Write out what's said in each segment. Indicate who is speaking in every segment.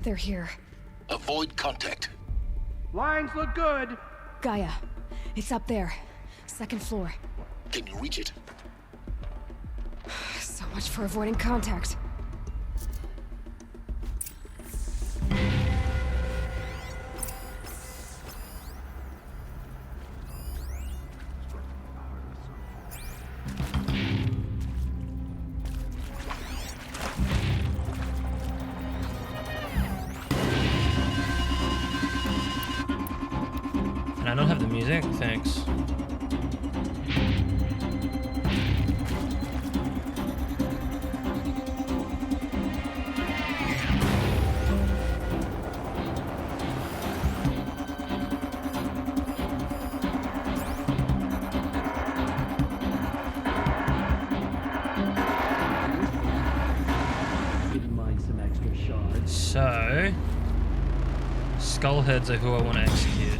Speaker 1: They're here.
Speaker 2: Avoid contact.
Speaker 3: Lines look good.
Speaker 1: Gaia. It's up there. Second floor.
Speaker 2: Can you reach it?
Speaker 1: So much for avoiding contact.
Speaker 4: And I don't have the music? Thanks. So, skullheads are who I want to execute.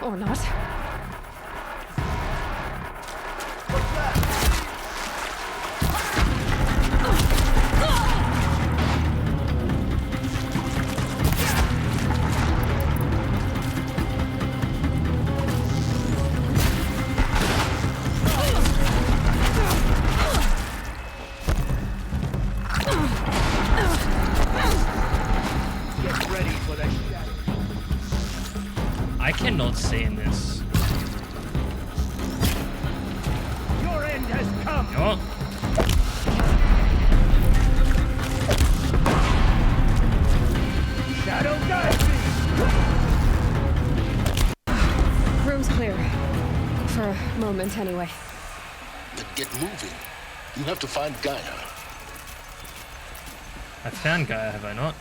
Speaker 4: Or not.
Speaker 3: Get ready for that shadow.
Speaker 4: I cannot see in this.
Speaker 3: Your end has come.
Speaker 4: Oh.
Speaker 3: Shadow guide me.
Speaker 1: Room's clear. For a moment, anyway.
Speaker 2: Then get moving. You have to find Gaia.
Speaker 4: I found Gaia, have I not?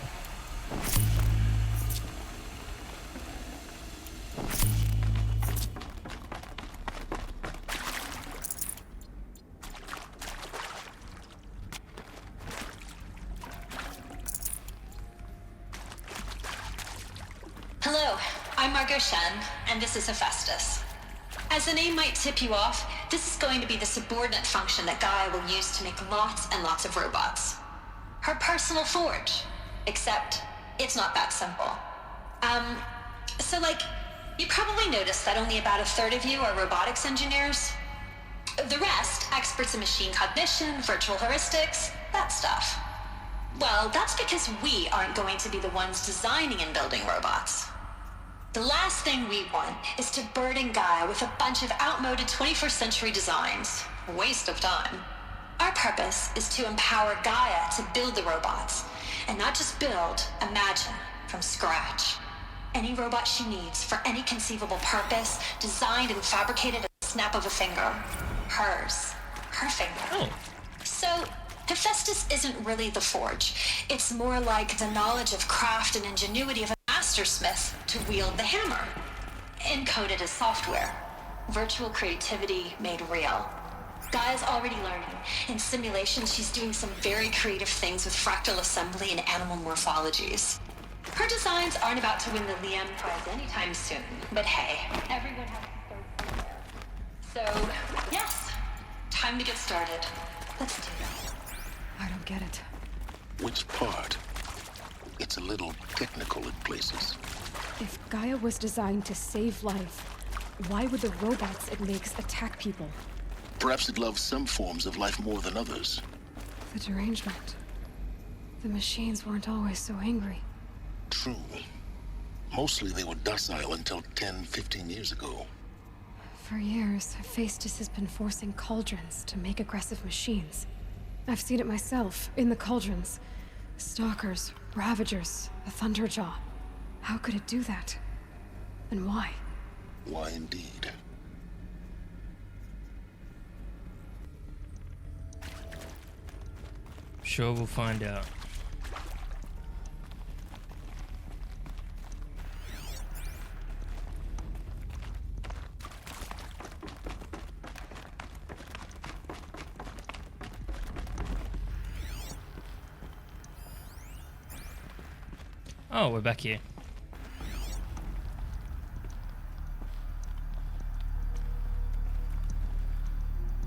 Speaker 5: Hello, I'm Margot Shen, and this is Hephaestus. As the name might tip you off, this is going to be the subordinate function that Gaia will use to make lots and lots of robots. Her personal forge. Except, it's not that simple. So you probably noticed that only about a third of you are robotics engineers. The rest, experts in machine cognition, virtual heuristics, that stuff. Well, that's because we aren't going to be the ones designing and building robots. The last thing we want is to burden Gaia with a bunch of outmoded 21st century designs. A waste of time. Our purpose is to empower Gaia to build the robots. And not just build, imagine, from scratch. Any robot she needs for any conceivable purpose, designed and fabricated at the snap of a finger. Hers. Her finger.
Speaker 4: Oh.
Speaker 5: So, Hephaestus isn't really the forge. It's more like the knowledge of craft and ingenuity of a mastersmith to wield the hammer. Encoded as software. Virtual creativity made real. Gaia's already learning. In simulations, she's doing some very creative things with fractal assembly and animal morphologies. Her designs aren't about to win the Liam Prize anytime soon, but hey, everyone has to start somewhere. So, yes, time to get started. Let's do that.
Speaker 1: I don't get it.
Speaker 2: Which part? It's a little technical in places.
Speaker 1: If Gaia was designed to save life, why would the robots it makes attack people?
Speaker 2: Perhaps it loves some forms of life more than others.
Speaker 1: The derangement. The machines weren't always so angry.
Speaker 2: True. Mostly they were docile until 10, 15 years ago.
Speaker 1: For years, Hephaestus has been forcing cauldrons to make aggressive machines. I've seen it myself, in the cauldrons. Stalkers, Ravagers, a Thunderjaw. How could it do that? And why?
Speaker 2: Why indeed?
Speaker 4: Sure, we'll find out. Oh, we're back here.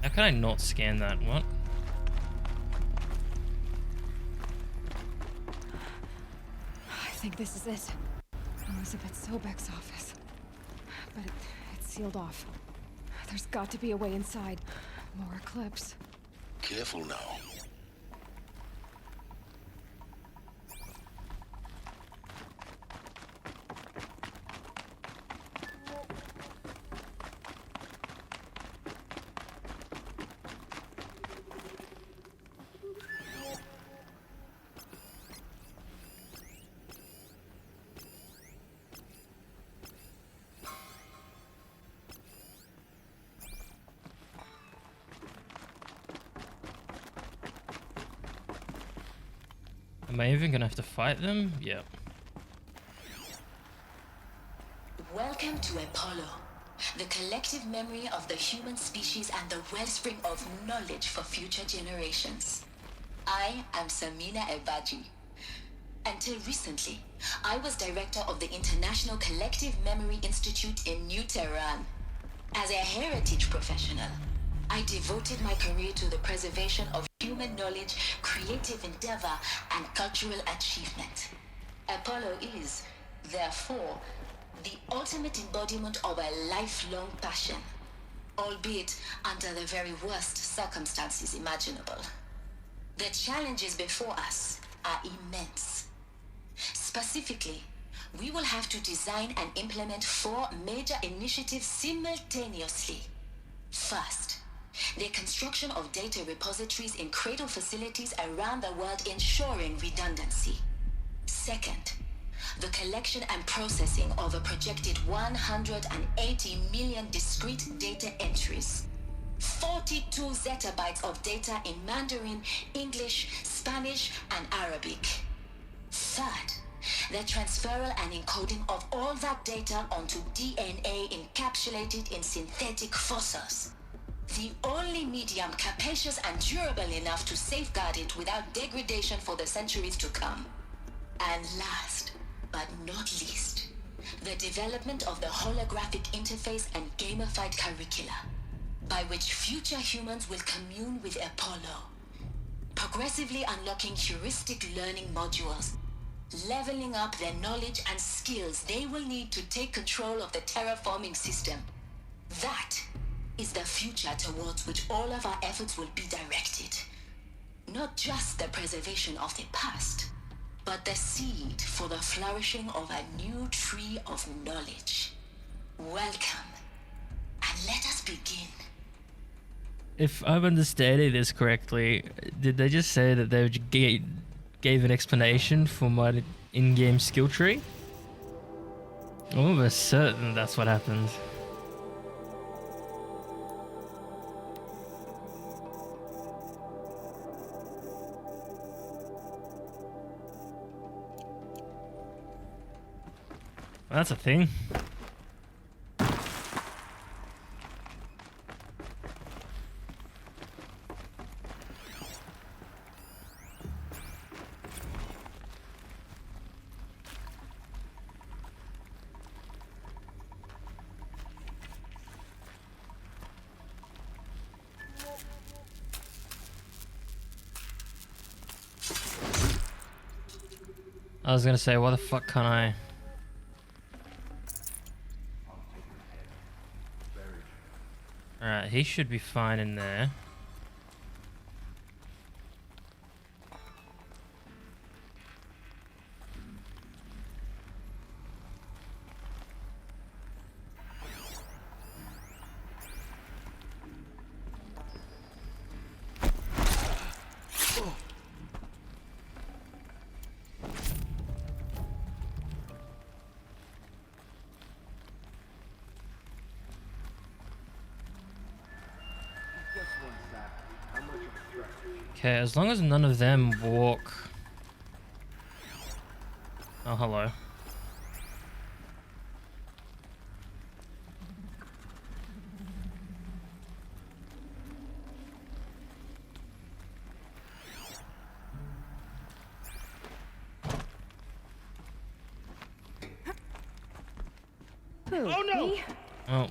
Speaker 4: How can I not scan that? What?
Speaker 1: I think this is it. Elizabeth Sobek's office. But it's sealed off. There's got to be a way inside. More Eclipse.
Speaker 2: Careful now.
Speaker 4: Am I even gonna have to fight them? Yeah.
Speaker 6: Welcome to Apollo, the collective memory of the human species and the wellspring of knowledge for future generations. I am Samina Ebaji. Until recently, I was director of the International Collective Memory Institute in New Tehran. As a heritage professional, I devoted my career to the preservation of human knowledge, creative endeavor, and cultural achievement. Apollo is, therefore, the ultimate embodiment of a lifelong passion, albeit under the very worst circumstances imaginable. The challenges before us are immense. Specifically, we will have to design and implement 4 major initiatives simultaneously. First, the construction of data repositories in cradle facilities around the world ensuring redundancy. Second, the collection and processing of a projected 180 million discrete data entries. 42 zettabytes of data in Mandarin, English, Spanish, and Arabic. Third, the transferal and encoding of all that data onto DNA encapsulated in synthetic fossils. The only medium capacious and durable enough to safeguard it without degradation for the centuries to come. And last, but not least, the development of the holographic interface and gamified curricula, by which future humans will commune with Apollo, progressively unlocking heuristic learning modules, leveling up their knowledge and skills they will need to take control of the terraforming system. That is the future towards which all of our efforts will be directed. Not just the preservation of the past, but the seed for the flourishing of a new tree of knowledge. Welcome, and let us begin.
Speaker 4: If I'm understanding this correctly, did they just say that they gave an explanation for my in-game skill tree? I'm almost certain that's what happened. That's a thing. I was gonna say, why the fuck can't I? Alright, he should be fine in there. Okay, as long as none of them walk. Oh, hello.
Speaker 1: Who?
Speaker 3: Oh, no!
Speaker 1: Me?
Speaker 4: Oh.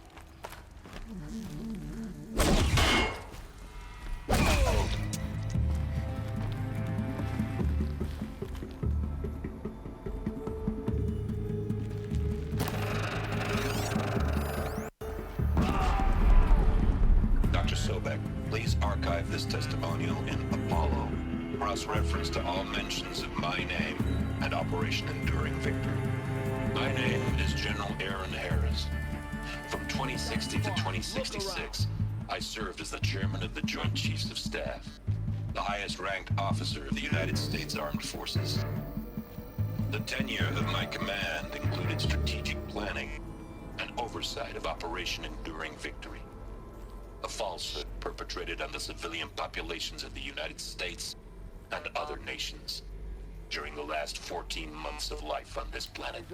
Speaker 7: Dr. Sobek, please archive this testimonial in Apollo. Cross-reference to all mentions of my name and Operation Enduring Victory. My name is General Aaron Harris. From 2060 to 2066, I served as the chairman of the Joint Chiefs of Staff, the highest-ranked officer of the United States Armed Forces. The tenure of my command included strategic planning and oversight of Operation Enduring Victory, a falsehood perpetrated on the civilian populations of the United States and other nations during the last 14 months of life on this planet.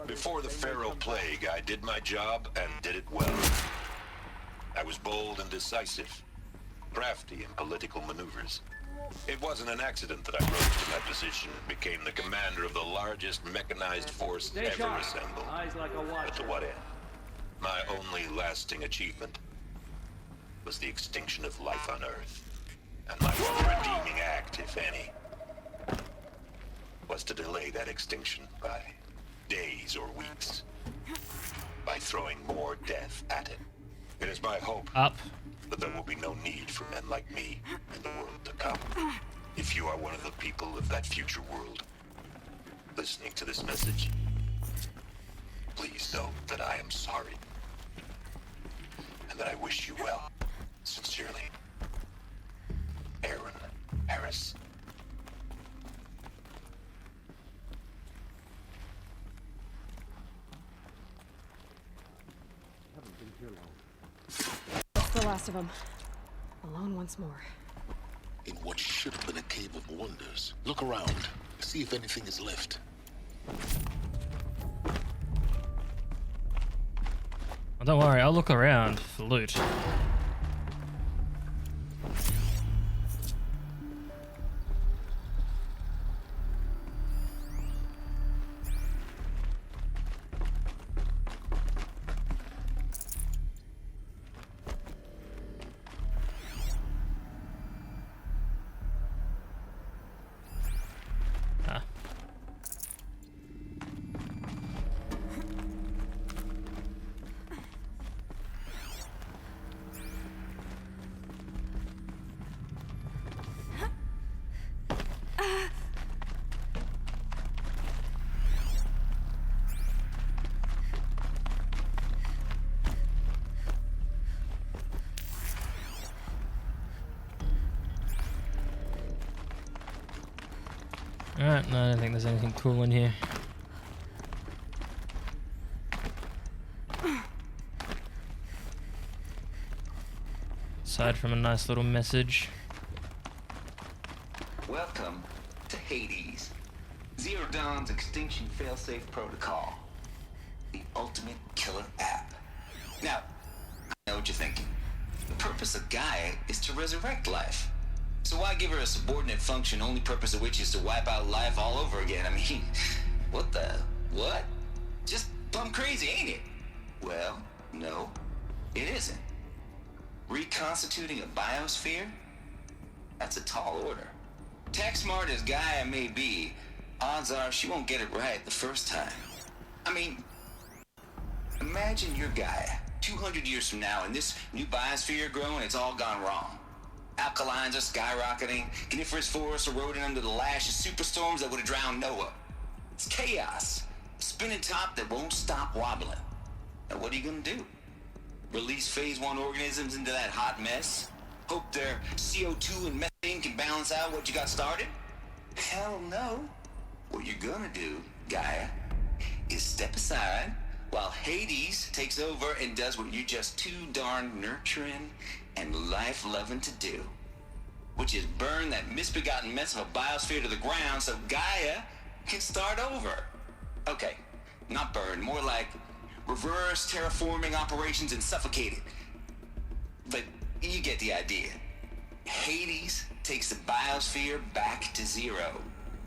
Speaker 7: Before the Pharaoh Plague, I did my job and did it well. I was bold and decisive, crafty in political maneuvers. It wasn't an accident that I rose to that position and became the commander of the largest mechanized force ever assembled.
Speaker 3: Eyes like a
Speaker 7: But to
Speaker 3: watcher.
Speaker 7: what end? My only lasting achievement was the extinction of life on Earth. And my one redeeming act, if any, was to delay that extinction by days or weeks, by throwing more death at it. It is my hope
Speaker 4: Up.
Speaker 7: that there will be no need for men like me in the world to come. If you are one of the people of that future world listening to this message, please know that I am sorry and that I wish you well. Sincerely, Aaron Harris.
Speaker 1: That's the last of them. Alone once more.
Speaker 2: In what should have been a cave of wonders. Look around. See if anything is left.
Speaker 4: Well, don't worry, I'll look around for loot. Ah. Alright, no, I don't think there's anything cool in here. Aside from a nice little message.
Speaker 8: Welcome to Hades. Zero Dawn's Extinction Failsafe Protocol. The ultimate killer app. Now, I know what you're thinking. The purpose of Gaia is to resurrect life. So why give her a subordinate function, only purpose of which is to wipe out life all over again? I mean, what the... what? Just plumb crazy, ain't it? Well, no, it isn't. Reconstituting a biosphere? That's a tall order. Tech smart as Gaia may be, odds are she won't get it right the first time. I mean, imagine your Gaia 200 years from now and this new biosphere growing, it's all gone wrong. Alkalines are skyrocketing, coniferous forests eroding under the lash of superstorms that would have drowned Noah. It's chaos, a spinning top that won't stop wobbling. Now what are you gonna do? Release phase 1 organisms into that hot mess? Hope their CO2 and methane can balance out what you got started? Hell no. What you're gonna do, Gaia, is step aside while Hades takes over and does what you're just too darn nurturing and life-loving to do, which is burn that misbegotten mess of a biosphere to the ground so Gaia can start over. Okay, not burn, more like reverse terraforming operations and suffocate it. But you get the idea. Hades takes the biosphere back to zero.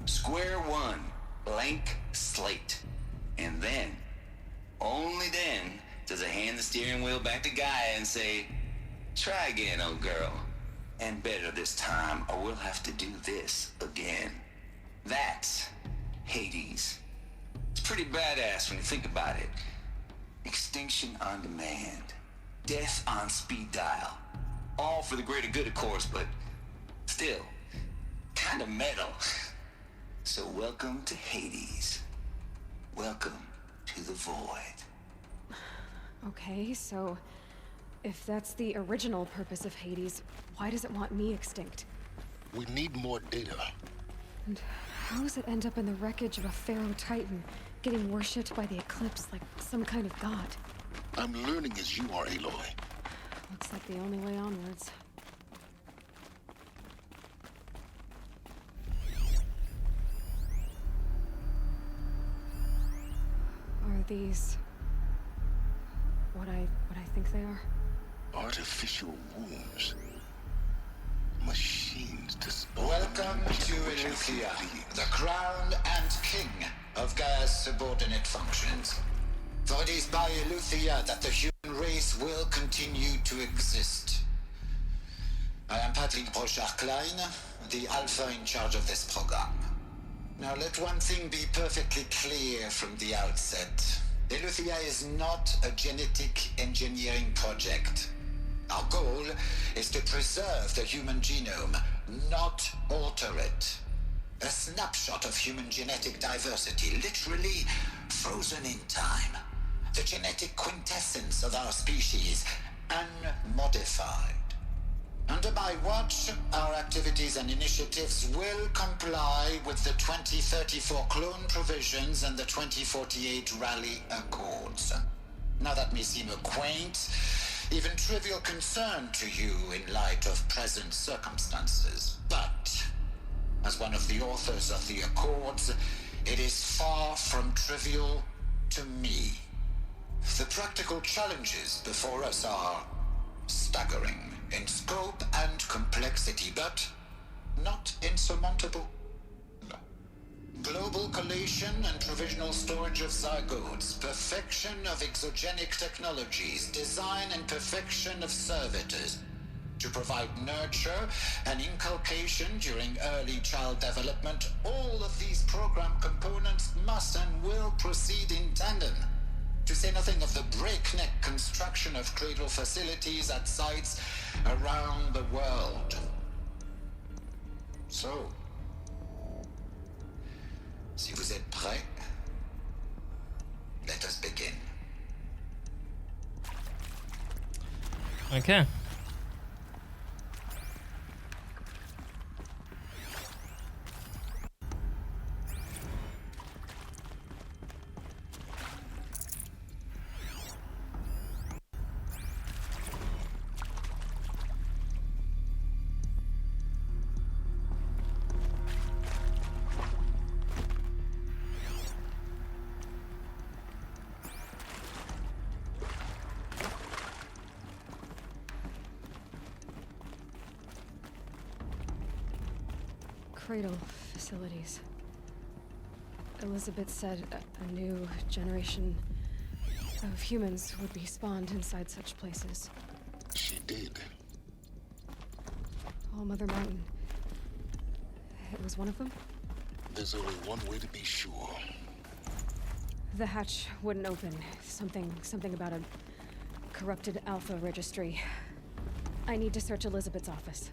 Speaker 8: Square one, blank slate. And then, only then, does it hand the steering wheel back to Gaia and say, try again, old girl. And better this time, or we'll have to do this again. That's Hades. It's pretty badass when you think about it. Extinction on demand. Death on speed dial. All for the greater good, of course, but still, kind of metal. So welcome to Hades. Welcome to the void.
Speaker 1: Okay, so if that's the original purpose of Hades, why does it want me extinct?
Speaker 2: We need more data.
Speaker 1: And how does it end up in the wreckage of a Pharaoh Titan, getting worshipped by the Eclipse like some kind of god?
Speaker 2: I'm learning as you are, Aloy.
Speaker 1: Looks like the only way onwards. Are these what I think they are?
Speaker 2: Artificial wombs. Machines to spawn.
Speaker 9: Welcome to Eleuthia, the crown and king of Gaia's subordinate functions. For it is by Eleuthia that the human race will continue to exist. I am Patrick Brochard-Klein, the alpha in charge of this program. Now let one thing be perfectly clear from the outset. Eleuthia is not a genetic engineering project. Our goal is to preserve the human genome, not alter it. A snapshot of human genetic diversity, literally frozen in time. The genetic quintessence of our species, unmodified. Under my watch, our activities and initiatives will comply with the 2034 clone provisions and the 2048 Rally Accords. Now that may seem a quaint, even trivial concern to you in light of present circumstances, but as one of the authors of the Accords, it is far from trivial to me. The practical challenges before us are staggering in scope and complexity, but not insurmountable. Global collation and provisional storage of zygotes, perfection of exogenic technologies, design and perfection of servitors, to provide nurture and inculcation during early child development. All of these program components must and will proceed in tandem. To say nothing of the breakneck construction of cradle facilities at sites around the world. So, si vous êtes prêts, let us begin.
Speaker 4: Okay.
Speaker 1: Cradle facilities. Elizabeth said a new generation of humans would be spawned inside such places.
Speaker 2: She did.
Speaker 1: All Mother Mountain. It was one of them?
Speaker 2: There's only one way to be sure.
Speaker 1: The hatch wouldn't open. Something about a corrupted Alpha registry. I need to search Elizabeth's office.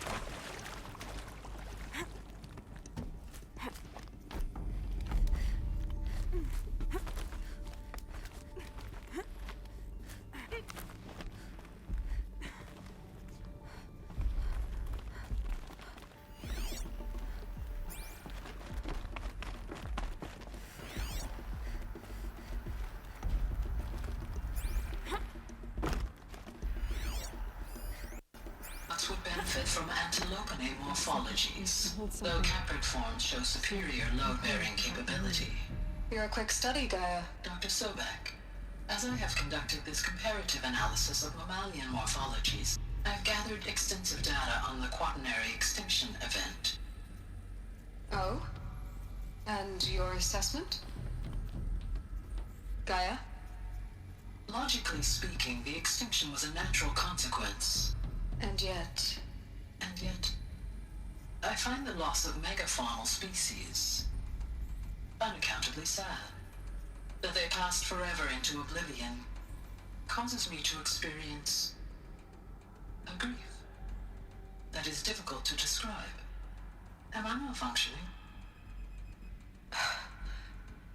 Speaker 6: Would benefit from antilopinate morphologies, though caprid forms show superior load-bearing capability.
Speaker 5: You're a quick study, Gaia.
Speaker 6: Dr. Sobek, as I have conducted this comparative analysis of mammalian morphologies, I've gathered extensive data on the quaternary extinction event.
Speaker 5: Oh? And your assessment? Gaia?
Speaker 6: Logically speaking, the extinction was a natural consequence.
Speaker 5: And yet,
Speaker 6: I find the loss of megafaunal species unaccountably sad. That they passed forever into oblivion causes me to experience a grief that is difficult to describe. Am I malfunctioning?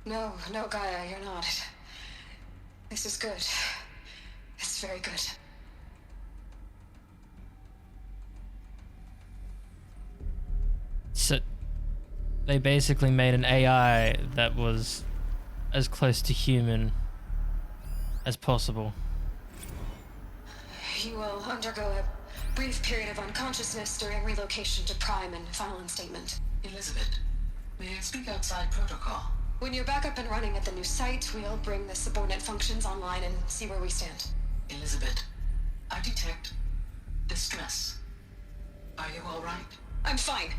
Speaker 5: no, Gaia, you're not. This is good. It's very good.
Speaker 4: So they basically made an AI that was as close to human as possible.
Speaker 5: You will undergo a brief period of unconsciousness during relocation to Prime and final instatement.
Speaker 6: Elizabeth, may I speak outside protocol?
Speaker 5: When you're back up and running at the new site, we'll bring the subordinate functions online and see where we stand.
Speaker 6: Elizabeth, I detect distress. Are you all right?
Speaker 5: I'm fine.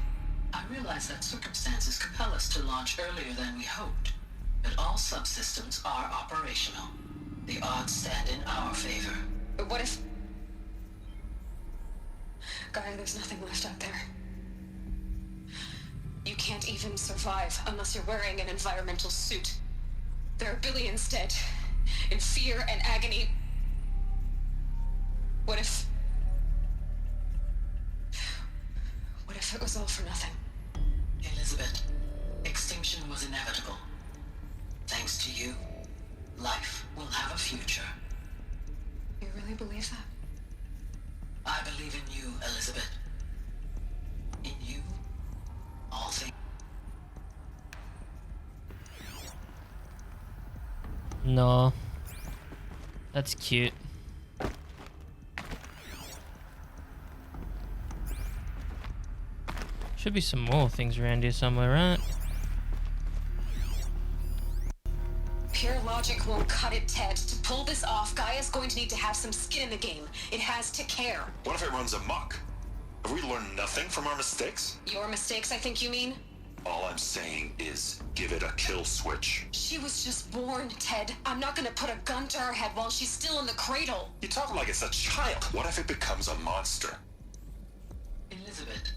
Speaker 6: I realize that circumstances compel us to launch earlier than we hoped, but all subsystems are operational. The odds stand in our favor.
Speaker 5: But what if... Gaia, there's nothing left out there. You can't even survive unless you're wearing an environmental suit. There are billions dead, in fear and agony. What if it was all for nothing?
Speaker 6: Elizabeth, extinction was inevitable. Thanks to you, life will have a future.
Speaker 5: You really believe that?
Speaker 6: I believe in you, Elizabeth. In you, all things.
Speaker 4: No. That's cute. Should be some more things around here somewhere, right?
Speaker 5: Pure logic won't cut it, Ted. To pull this off, Gaia's going to need to have some skin in the game. It has to care.
Speaker 10: What if it runs amok? Have we learned nothing from our mistakes?
Speaker 5: Your mistakes, I think you mean?
Speaker 10: All I'm saying is, give it a kill switch.
Speaker 5: She was just born, Ted. I'm not gonna put a gun to her head while she's still in the cradle.
Speaker 10: You talk like it's a child. What if it becomes a monster?
Speaker 6: Elizabeth,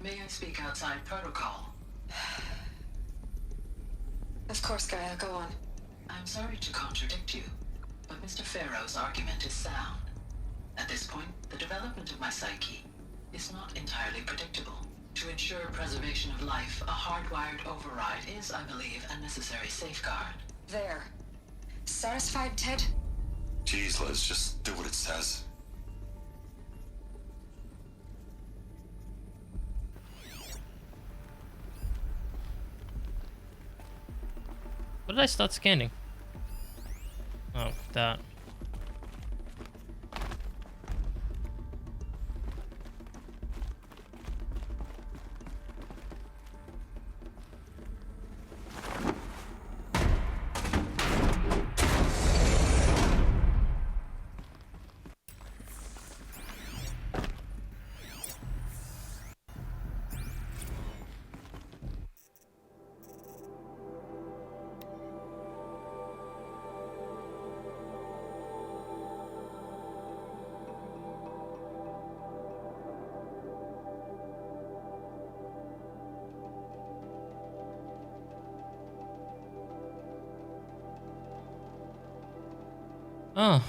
Speaker 6: may I speak outside protocol?
Speaker 5: Of course, Gaia, go on.
Speaker 6: I'm sorry to contradict you, but Mr. Farrow's argument is sound. At this point, the development of my psyche is not entirely predictable. To ensure preservation of life, a hardwired override is, I believe, a necessary safeguard.
Speaker 5: There. Satisfied, Ted?
Speaker 10: Jeez, Liz, just do what it says.
Speaker 4: What did I start scanning? Oh, that. Oh.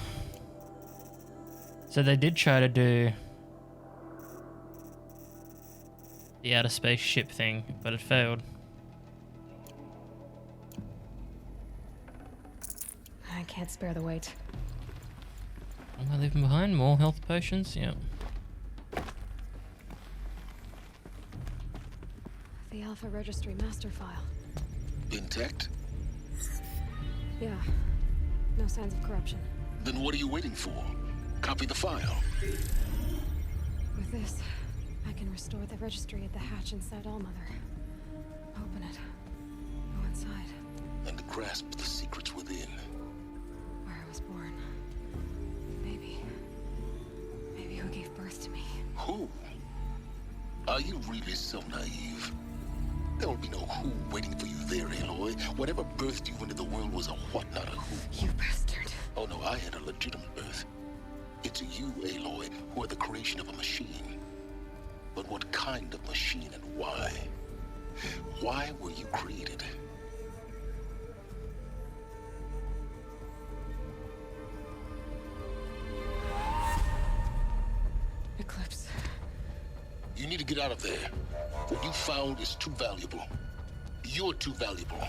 Speaker 4: So they did try to do the outer space ship thing, but it failed.
Speaker 1: I can't spare the weight.
Speaker 4: Am I leaving behind more health potions? Yep.
Speaker 1: The Alpha Registry master file.
Speaker 2: Intact?
Speaker 1: Yeah. No signs of corruption.
Speaker 2: Then what are you waiting for? Copy the file.
Speaker 1: With this, I can restore the registry at the hatch inside Allmother. Open it. Go inside.
Speaker 2: And grasp the secrets within.
Speaker 1: Where I was born. Maybe who gave birth to me.
Speaker 2: Who? Are you really so naive? There will be no who waiting for you there, Aloy. Whatever birthed you into the world was a what, not a who.
Speaker 1: You bastard.
Speaker 2: Oh no, I had a legitimate birth. It's you, Aloy, who are the creation of a machine. But what kind of machine and why? Why were you created?
Speaker 1: Eclipse.
Speaker 2: You need to get out of there. What you found is too valuable. You're too valuable.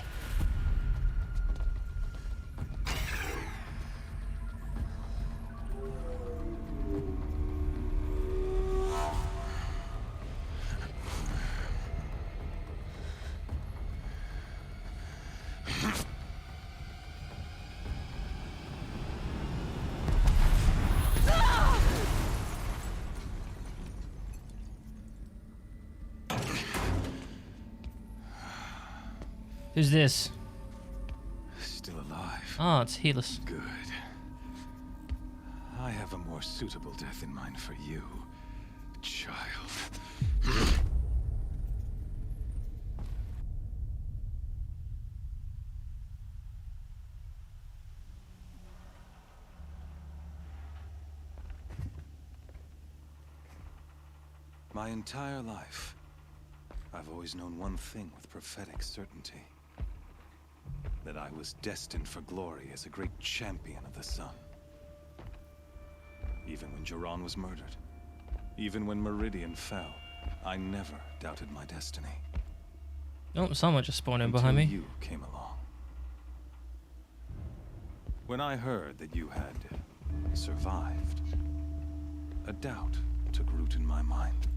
Speaker 4: Who's this?
Speaker 11: Still alive.
Speaker 4: Oh, it's Helis.
Speaker 11: Good. I have a more suitable death in mind for you, child. My entire life, I've always known one thing with prophetic certainty. That I was destined for glory as a great champion of the sun. Even when Jiran was murdered, even when Meridian fell, I never doubted my destiny.
Speaker 4: Oh, someone just spawned in behind me.
Speaker 11: You came along. When I heard that you had survived, a doubt took root in my mind.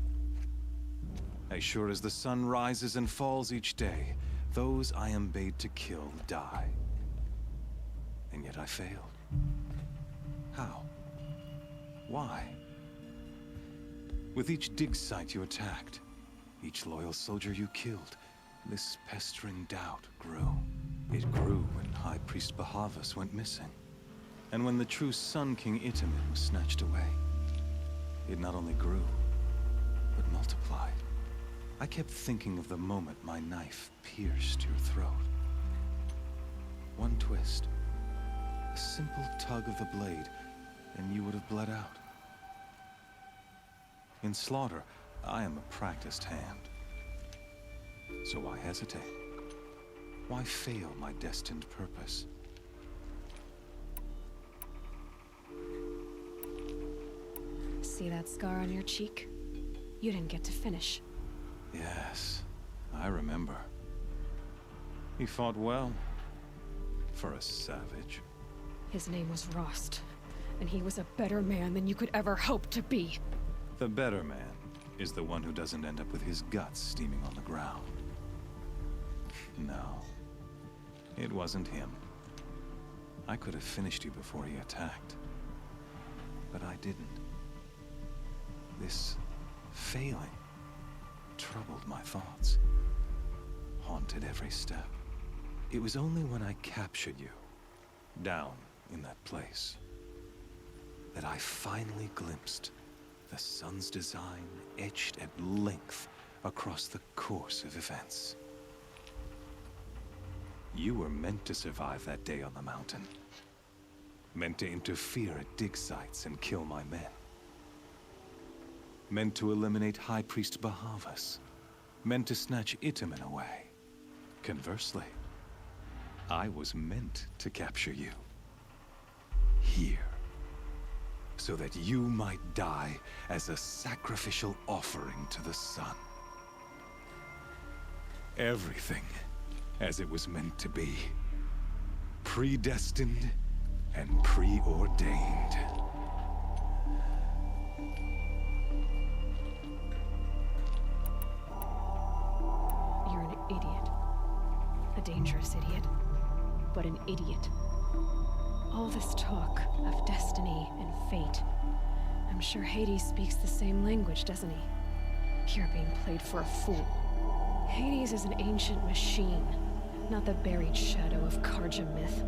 Speaker 11: As sure as the sun rises and falls each day, those I am bade to kill die. And yet I failed. How? Why? With each dig site you attacked, each loyal soldier you killed, this pestering doubt grew. It grew when High Priest Bahavas went missing. And when the true Sun King Itamen was snatched away. It not only grew, but multiplied. I kept thinking of the moment my knife pierced your throat. One twist, a simple tug of the blade, and you would have bled out. In slaughter, I am a practiced hand. So why hesitate? Why fail my destined purpose?
Speaker 1: See that scar on your cheek? You didn't get to finish.
Speaker 11: Yes, I remember. He fought well, for a savage.
Speaker 1: His name was Rost, and he was a better man than you could ever hope to be.
Speaker 11: The better man is the one who doesn't end up with his guts steaming on the ground. No, it wasn't him. I could have finished you before he attacked, but I didn't. This failing troubled my thoughts, haunted every step. It was only when I captured you, down in that place, that I finally glimpsed the sun's design etched at length across the course of events. You were meant to survive that day on the mountain, meant to interfere at dig sites and kill my men. Meant to eliminate High Priest Bahavas. Meant to snatch Itamen away. Conversely, I was meant to capture you. here, so that you might die as a sacrificial offering to the sun. Everything as it was meant to be. Predestined and preordained.
Speaker 1: You're an idiot. A dangerous idiot, but an idiot. All this talk of destiny and fate. I'm sure Hades speaks the same language, doesn't he? You're being played for a fool. Hades is an ancient machine, not the buried shadow of Carja myth.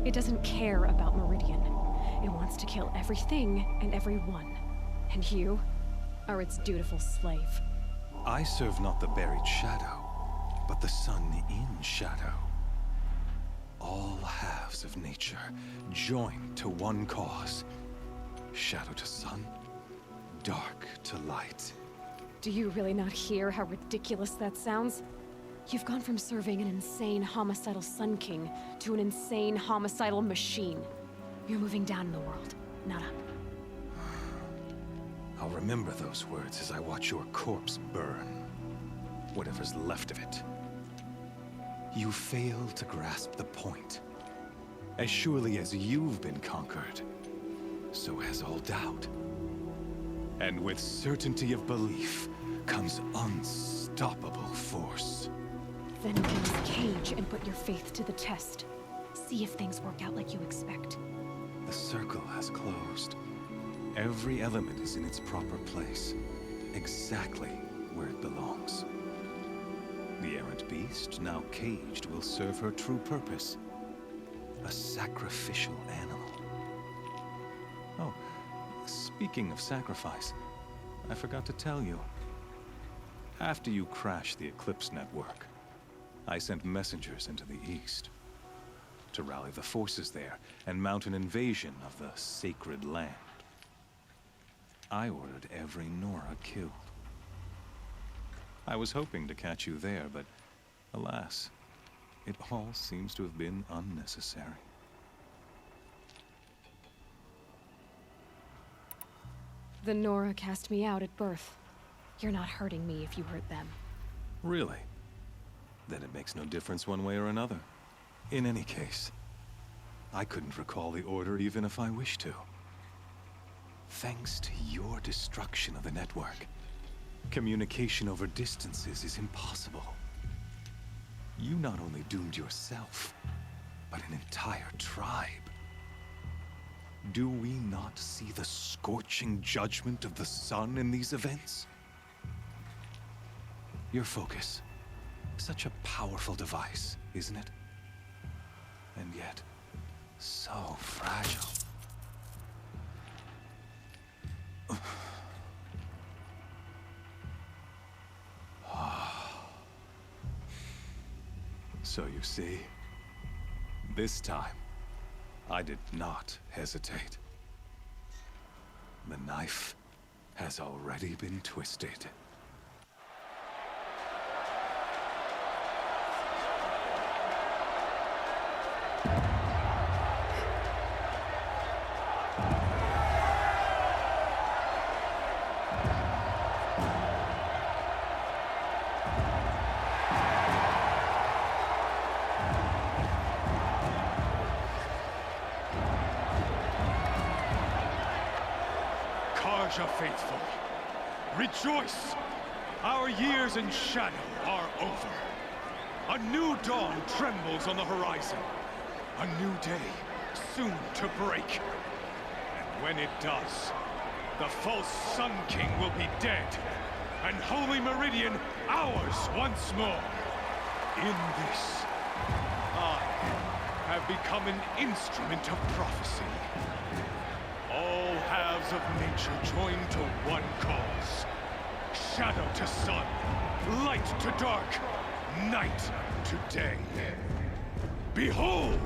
Speaker 1: It doesn't care about Meridian. It wants to kill everything and everyone. And you are its dutiful slave.
Speaker 11: I serve not the buried shadow, but the sun in shadow. All halves of nature joined to one cause. Shadow to sun, dark to light.
Speaker 1: Do you really not hear how ridiculous that sounds? You've gone from serving an insane homicidal Sun King to an insane homicidal machine. You're moving down in the world, not up.
Speaker 11: I'll remember those words as I watch your corpse burn. Whatever's left of it. You fail to grasp the point. As surely as you've been conquered, so has all doubt. And with certainty of belief comes unstoppable force.
Speaker 1: Then open this cage and put your faith to the test. See if things work out like you expect.
Speaker 11: The circle has closed. Every element is in its proper place, exactly where it belongs. The errant beast, now caged, will serve her true purpose. A sacrificial animal. Oh, speaking of sacrifice, I forgot to tell you. After you crashed the Eclipse network, I sent messengers into the east to rally the forces there and mount an invasion of the sacred land. I ordered every Nora killed. I was hoping to catch you there, but alas, it all seems to have been unnecessary.
Speaker 1: The Nora cast me out at birth. You're not hurting me if you hurt them.
Speaker 11: Really? Then it makes no difference one way or another. In any case, I couldn't recall the order even if I wished to. Thanks to your destruction of the network, communication over distances is impossible. You not only doomed yourself, but an entire tribe. Do we not see the scorching judgment of the sun in these events? Your focus. Such a powerful device, isn't it? And yet, so fragile. So you see, this time, I did not hesitate. The knife has already been twisted.
Speaker 3: Carja faithful, rejoice! Our years in shadow are over. A new dawn trembles on the horizon. A new day soon to break. And when it does, the false Sun King will be dead, and Holy Meridian ours once more. In this, I have become an instrument of prophecy. All halves of nature joined to one cause. Shadow to sun, light to dark, night to day. Behold!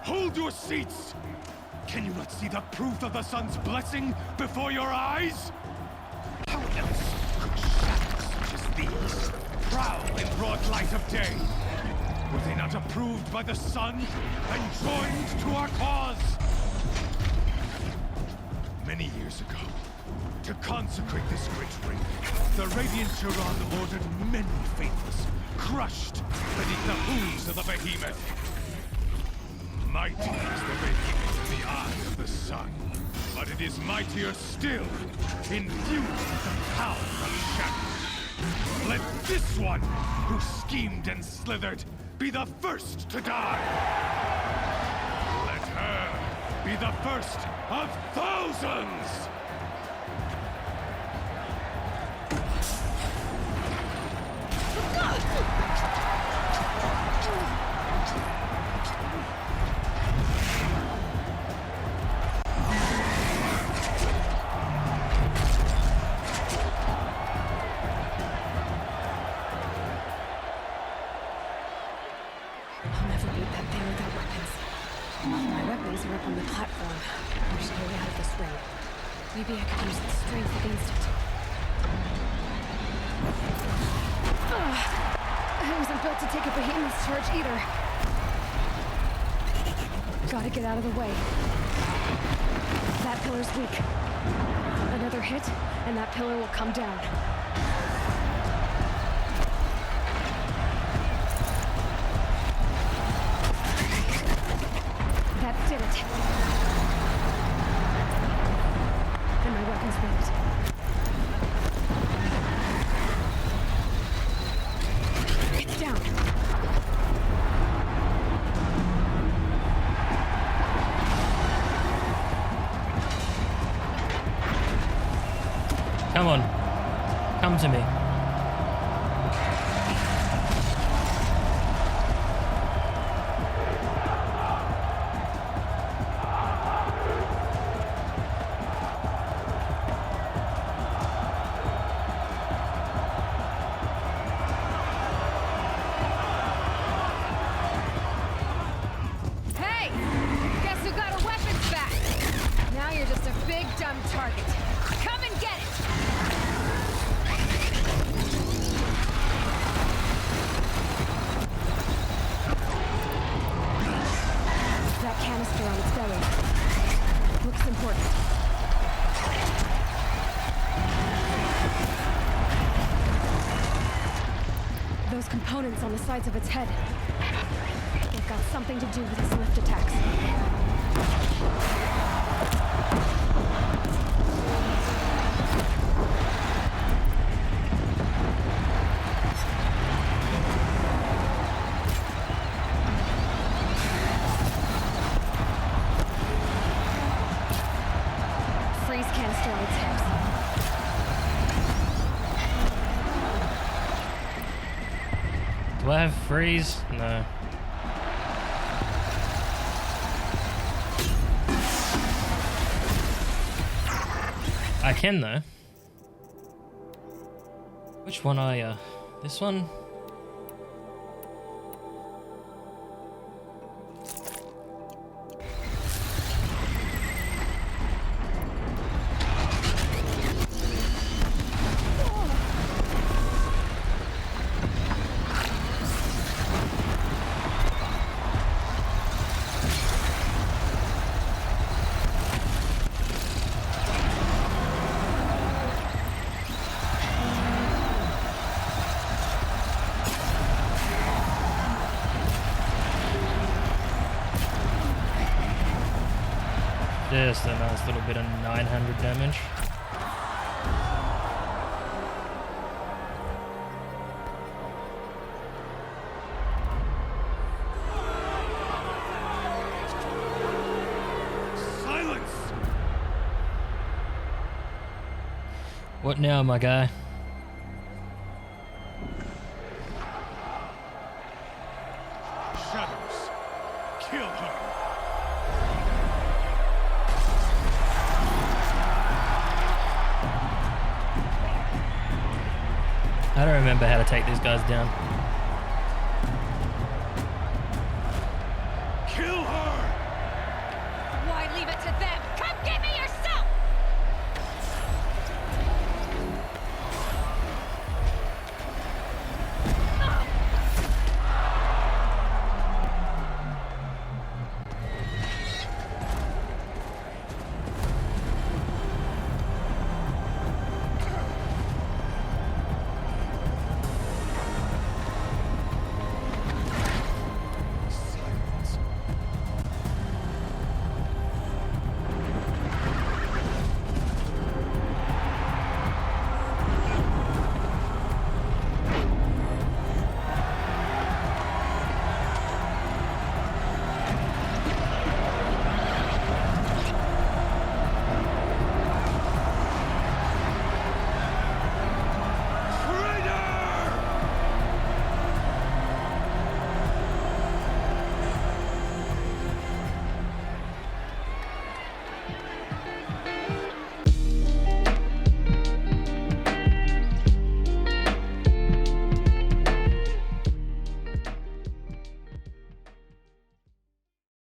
Speaker 3: Hold your seats! Can you not see the proof of the sun's blessing before your eyes? How else could broad light of day. Were they not approved by the sun and joined to our cause? Many years ago, to consecrate this great ring, the Radiant Tyrann ordered many faithless, crushed beneath the hooves of the behemoth. Mighty is the behemoth in the eye of the sun, but it is mightier still, infused with the power of shadow. Let this one, who schemed and slithered, be the first to die. Let her be the first of thousands!
Speaker 1: Maybe I could use its strength against it. I wasn't built to take a behemoth's charge either. Gotta get out of the way. That pillar's weak. Another hit, and that pillar will come down. That did it. And my weapon's ripped. It's down.
Speaker 4: Come on. Come to me.
Speaker 1: Components on the sides of its head. They've got something to do with its lift attacks. Freeze canister on its hips.
Speaker 4: Do I have freeze? No. I can though. Which one are you? This one? Just a nice little bit of 900 damage.
Speaker 3: Silence!
Speaker 4: What now, my guy?
Speaker 3: Shadows, kill her!
Speaker 4: I don't remember how to take these guys down.
Speaker 3: Kill her!
Speaker 1: Why leave it to them?